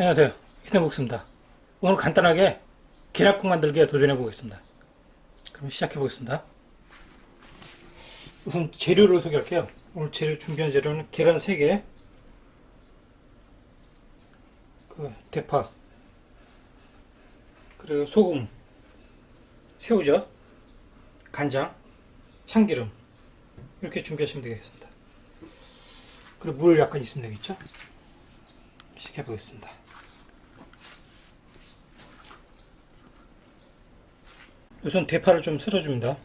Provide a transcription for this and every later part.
안녕하세요. 히든북스입니다. 오늘 간단하게 계란국 만들기에 도전해 보겠습니다. 그럼 시작해 보겠습니다. 우선 재료를 소개할게요. 오늘 재료 준비한 재료는 계란 3개, 대파, 그리고 소금, 새우젓, 간장, 참기름 이렇게 준비하시면 되겠습니다. 그리고 물 약간 있으면 되겠죠? 시작해 보겠습니다. 우선 대파를 좀 썰어줍니다.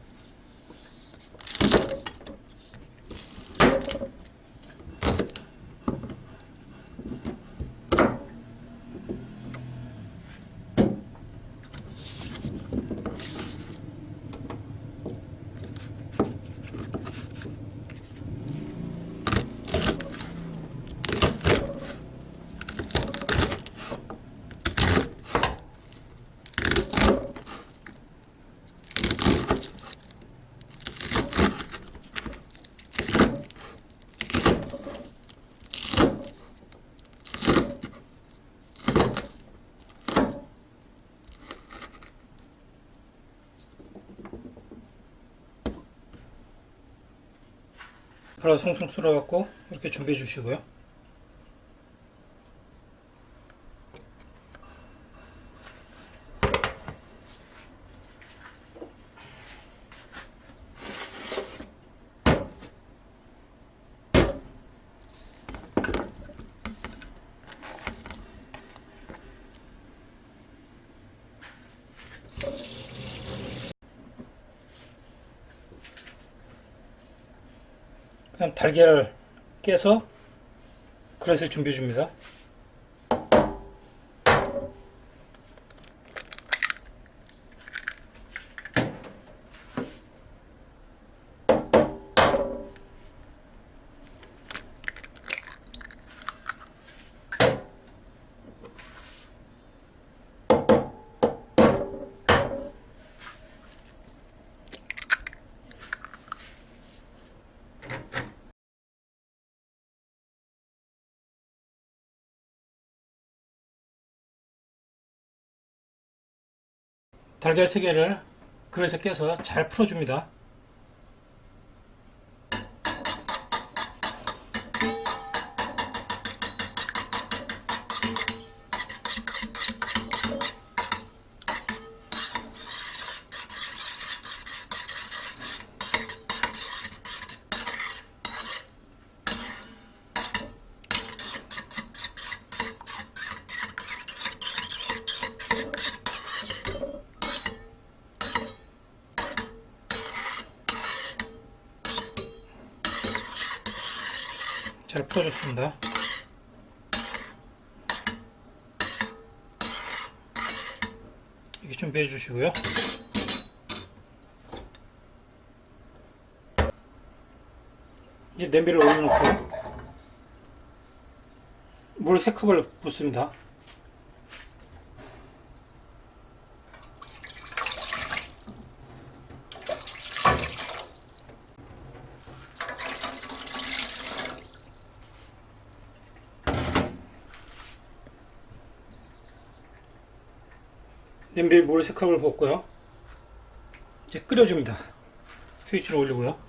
바로 송송 썰어갖고 이렇게 준비해 주시고요. 그다음 달걀을 깨서 그릇에 준비해 줍니다. 달걀 3개를 그릇에 깨서 잘 풀어줍니다. 잘 풀어줬습니다. 이렇게 준비해 주시고요. 이제 냄비를 올려놓고 물 3컵을 붓습니다. 냄비에 물 3컵을 붓고요. 이제 끓여줍니다. 스위치를 올리고요.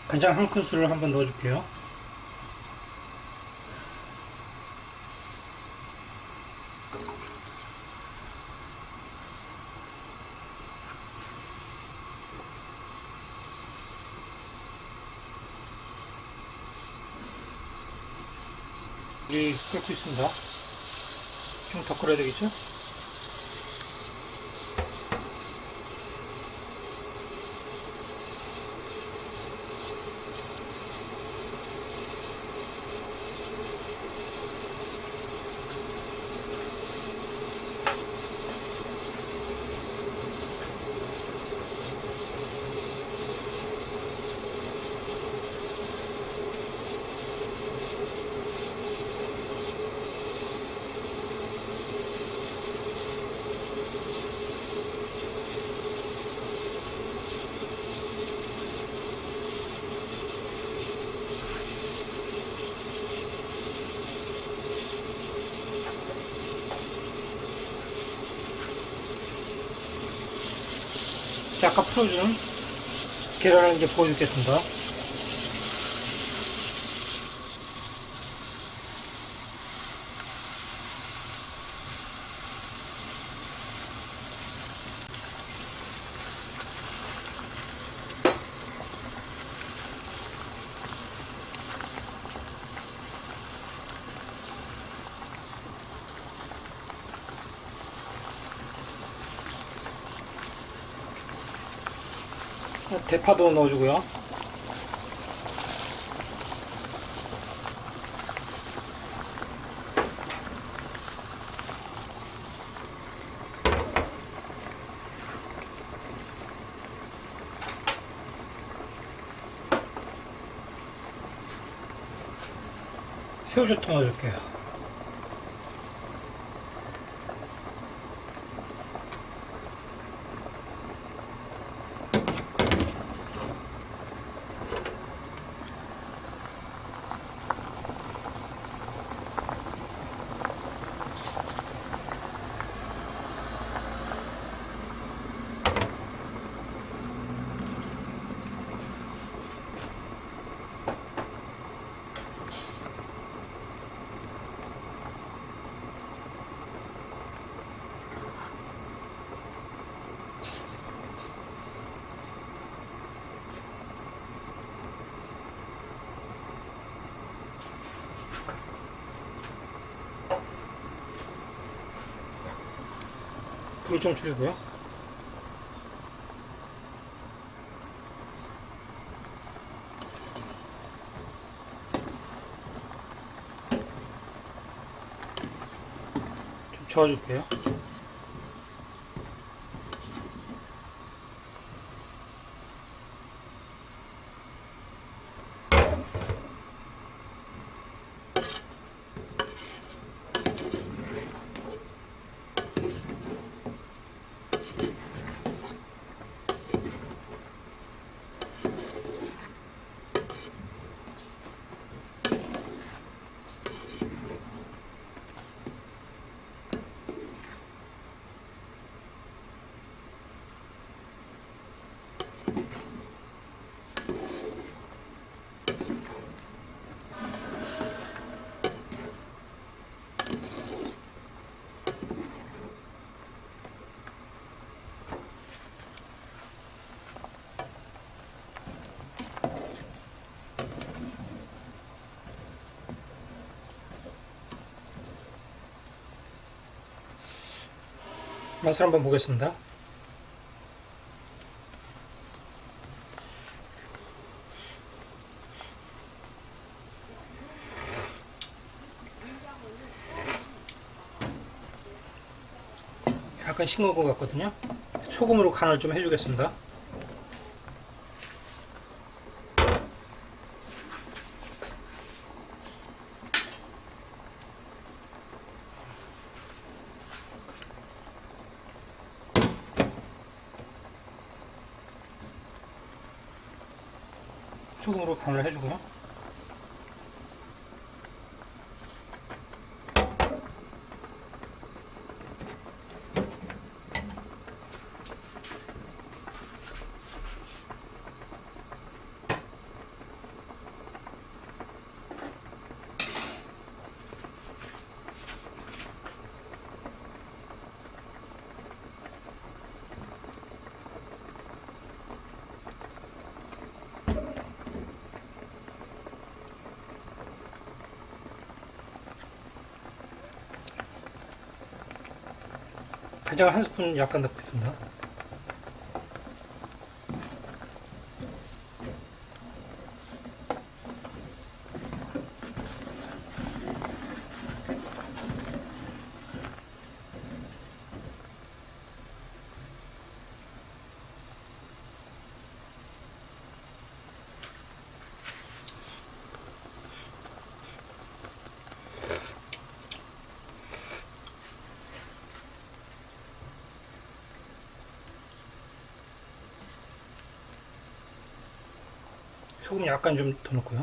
간장 1큰술을 한번 넣어줄게요. 물이 끓고 있습니다. 좀 더 끓여야 되겠죠? 약간 풀어주는 계란을 이제 보여주겠습니다. 대파도 넣어주고요. 새우젓도 넣어줄게요. 불 좀 줄이고요. 좀 저어줄게요. 맛을 한번 보겠습니다. 약간 싱거운 것 같거든요. 소금으로 간을 좀 해주겠습니다. 소금으로 간을 해주고요. 간장을 한 스푼 약간 넣겠습니다. 소금 약간 좀 더 넣고요.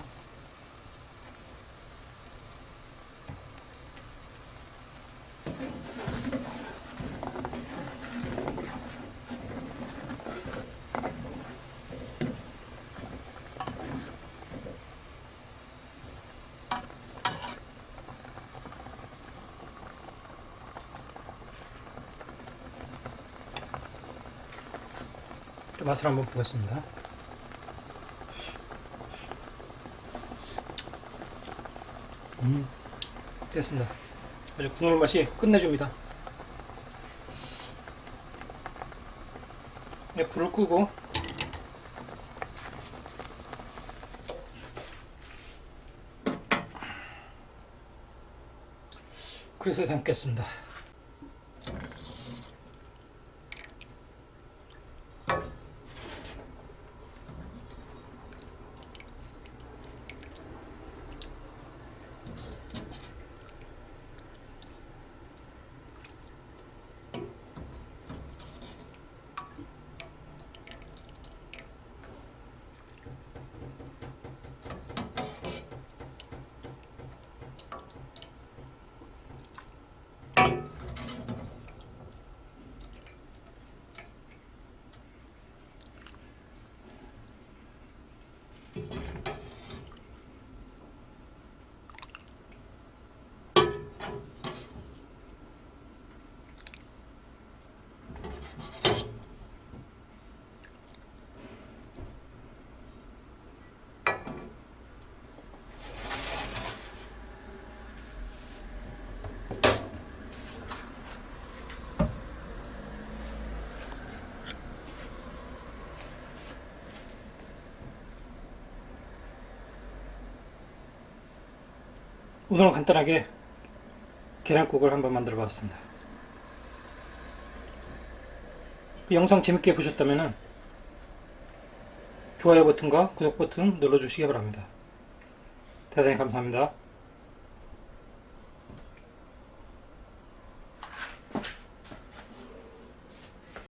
맛을 한번 보겠습니다. 됐습니다. 아주 국물 맛이 끝내줍니다. 이제 불을 끄고 그래서 담겠습니다. 오늘은 간단하게 계란국을 한번 만들어 봤습니다. 영상 재밌게 보셨다면 좋아요 버튼과 구독 버튼 눌러주시기 바랍니다. 대단히 감사합니다.